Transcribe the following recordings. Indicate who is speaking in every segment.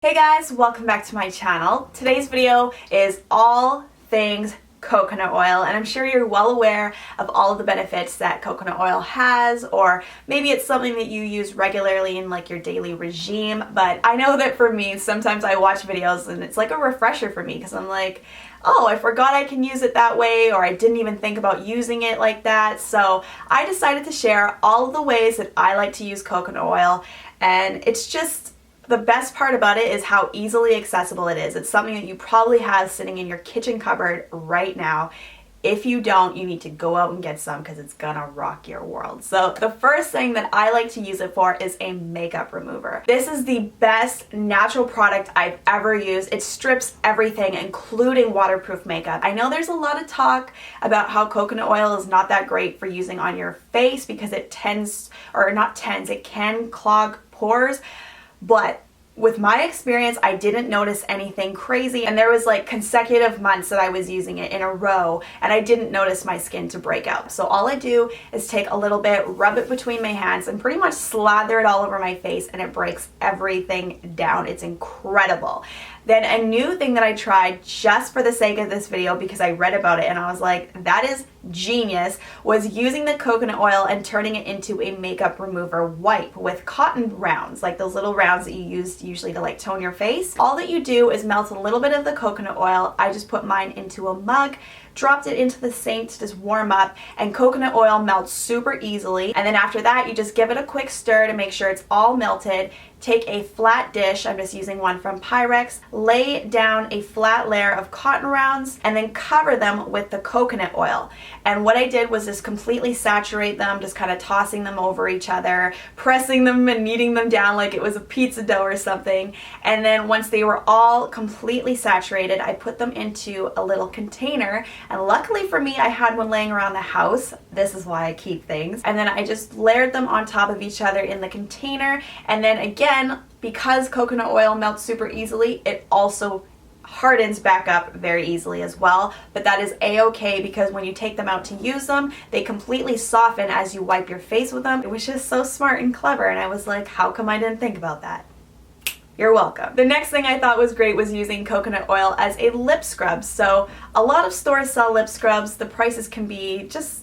Speaker 1: Hey guys, welcome back to my channel. Today's video is all things coconut oil, and I'm sure you're well aware of all of the benefits that coconut oil has, or maybe it's something that you use regularly in like your daily regime. But I know that for me, sometimes I watch videos and it's like a refresher for me because I'm like, oh, I forgot I can use it that way, or I didn't even think about using it like that. So I decided to share all of the ways that I like to use coconut oil, and it's just the best part about it is how easily accessible it is. It's something that you probably have sitting in your kitchen cupboard right now. If you don't, you need to go out and get some because it's gonna rock your world. So the first thing that I like to use it for is a makeup remover. This is the best natural product I've ever used. It strips everything, including waterproof makeup. I know there's a lot of talk about how coconut oil is not that great for using on your face because it it can clog pores. But with my experience, I didn't notice anything crazy, and there was like consecutive months that I was using it in a row and I didn't notice my skin to break out. So all I do is take a little bit, rub it between my hands, and pretty much slather it all over my face, and it breaks everything down. It's incredible. Then a new thing that I tried just for the sake of this video because I read about it and I was like, that is genius, was using the coconut oil and turning it into a makeup remover wipe with cotton rounds, like those little rounds that you use usually to like tone your face. All that you do is melt a little bit of the coconut oil. I just put mine into a mug, dropped it into the sink to just warm up, and coconut oil melts super easily. And then after that, you just give it a quick stir to make sure it's all melted. Take a flat dish, I'm just using one from Pyrex, lay down a flat layer of cotton rounds, and then cover them with the coconut oil. And what I did was just completely saturate them, just kind of tossing them over each other, pressing them and kneading them down like it was a pizza dough or something. And then once they were all completely saturated, I put them into a little container. And luckily for me, I had one laying around the house. This is why I keep things. And then I just layered them on top of each other in the container. And then again, because coconut oil melts super easily, it also hardens back up very easily as well. But that is a-okay because when you take them out to use them, they completely soften as you wipe your face with them. It was just so smart and clever, and I was like, how come I didn't think about that? You're welcome. The next thing I thought was great was using coconut oil as a lip scrub. So a lot of stores sell lip scrubs. The prices can be just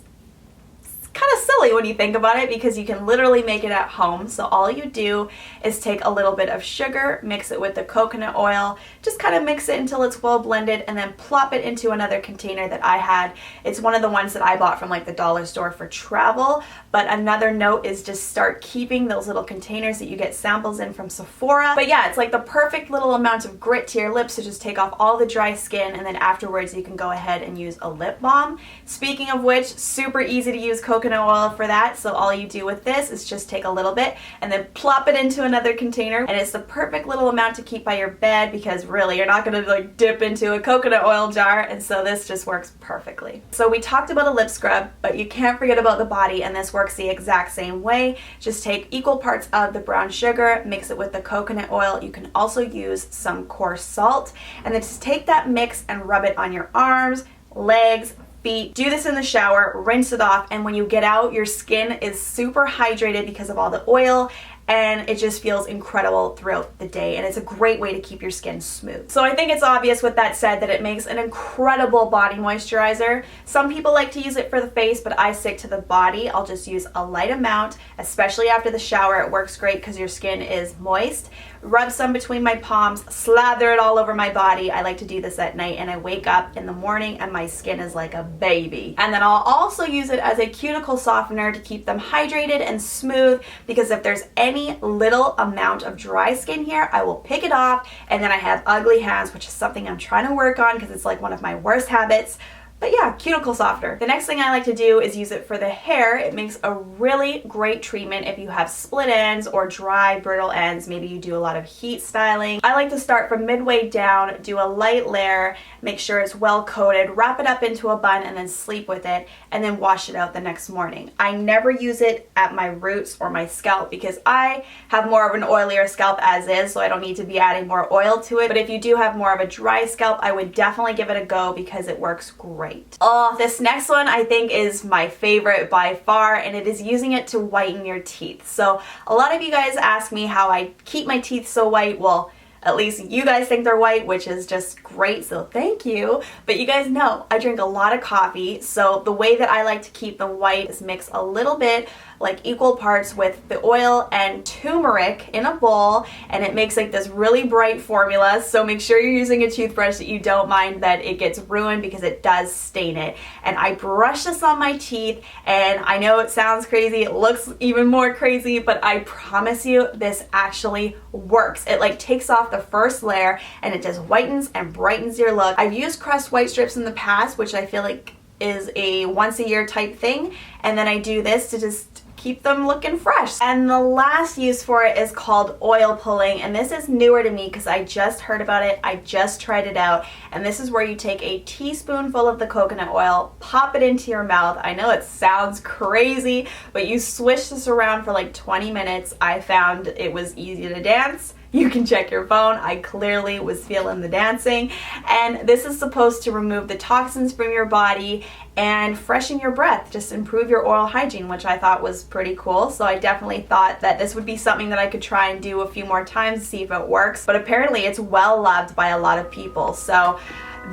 Speaker 1: kind of silly when you think about it because you can literally make it at home. So all you do is take a little bit of sugar, mix it with the coconut oil, just kind of mix it until it's well blended, and then plop it into another container that I had. It's one of the ones that I bought from like the dollar store for travel. But another note is just start keeping those little containers that you get samples in from Sephora. But yeah, it's like the perfect little amount of grit to your lips to just take off all the dry skin, and then afterwards you can go ahead and use a lip balm. Speaking of which, super easy to use coconut oil for that. So all you do with this is just take a little bit and then plop it into another container, and it's the perfect little amount to keep by your bed because really you're not going to like dip into a coconut oil jar, and so this just works perfectly. So we talked about a lip scrub, but you can't forget about the body, and this works the exact same way. Just take equal parts of the brown sugar, mix it with the coconut oil. You can also use some coarse salt, and then just take that mix and rub it on your arms, legs, feet. Do this in the shower, rinse it off, and when you get out, your skin is super hydrated because of all the oil, and it just feels incredible throughout the day, and it's a great way to keep your skin smooth. So I think it's obvious with that said that it makes an incredible body moisturizer. Some people like to use it for the face, but I stick to the body. I'll just use a light amount, especially after the shower. It works great because your skin is moist. Rub some between my palms, slather it all over my body. I like to do this at night, and I wake up in the morning and my skin is like a baby. And then I'll also use it as a cuticle softener to keep them hydrated and smooth, because if there's any little amount of dry skin here, I will pick it off, and then I have ugly hands, which is something I'm trying to work on because it's like one of my worst habits. But yeah, cuticle softener. The next thing I like to do is use it for the hair. It makes a really great treatment if you have split ends or dry, brittle ends. Maybe you do a lot of heat styling. I like to start from midway down, do a light layer, make sure it's well coated, wrap it up into a bun, and then sleep with it, and then wash it out the next morning. I never use it at my roots or my scalp because I have more of an oilier scalp as is, so I don't need to be adding more oil to it. But if you do have more of a dry scalp, I would definitely give it a go because it works great. Oh, this next one I think is my favorite by far, and it is using it to whiten your teeth. So a lot of you guys ask me how I keep my teeth so white. Well, At least you guys think they're white, which is just great, so thank you. But you guys know I drink a lot of coffee, so the way that I like to keep them white is mix a little bit, like equal parts, with the oil and turmeric in a bowl, and it makes like this really bright formula. So make sure you're using a toothbrush that you don't mind that it gets ruined, because it does stain it. And I brush this on my teeth, and I know it sounds crazy, it looks even more crazy, but I promise you this actually works. It like takes off the first layer and it just whitens and brightens your look. I've used Crest white strips in the past, which I feel like is a once a year type thing, and then I do this to just keep them looking fresh. And the last use for it is called oil pulling, and this is newer to me because I just heard about it, I just tried it out, and this is where you take a teaspoonful of the coconut oil, pop it into your mouth. I know it sounds crazy, but you swish this around for like 20 minutes. I found it was easy to dance. You can check your phone. I clearly was feeling the dancing. And this is supposed to remove the toxins from your body and freshen your breath, just improve your oral hygiene, which I thought was pretty cool. So I definitely thought that this would be something that I could try and do a few more times to see if it works. But apparently it's well loved by a lot of people. So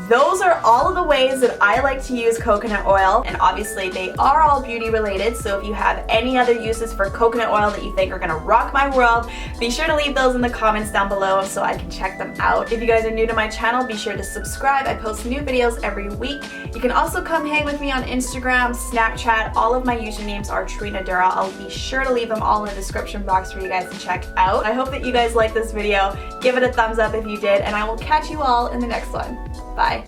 Speaker 1: those are all of the ways that I like to use coconut oil, and obviously they are all beauty related, so if you have any other uses for coconut oil that you think are gonna rock my world, be sure to leave those in the comments down below so I can check them out. If you guys are new to my channel, be sure to subscribe. I post new videos every week. You can also come hang with me on Instagram, Snapchat. All of my usernames are TrinaDuhra. I'll be sure to leave them all in the description box for you guys to check out. I hope that you guys liked this video. Give it a thumbs up if you did, and I will catch you all in the next one. Bye.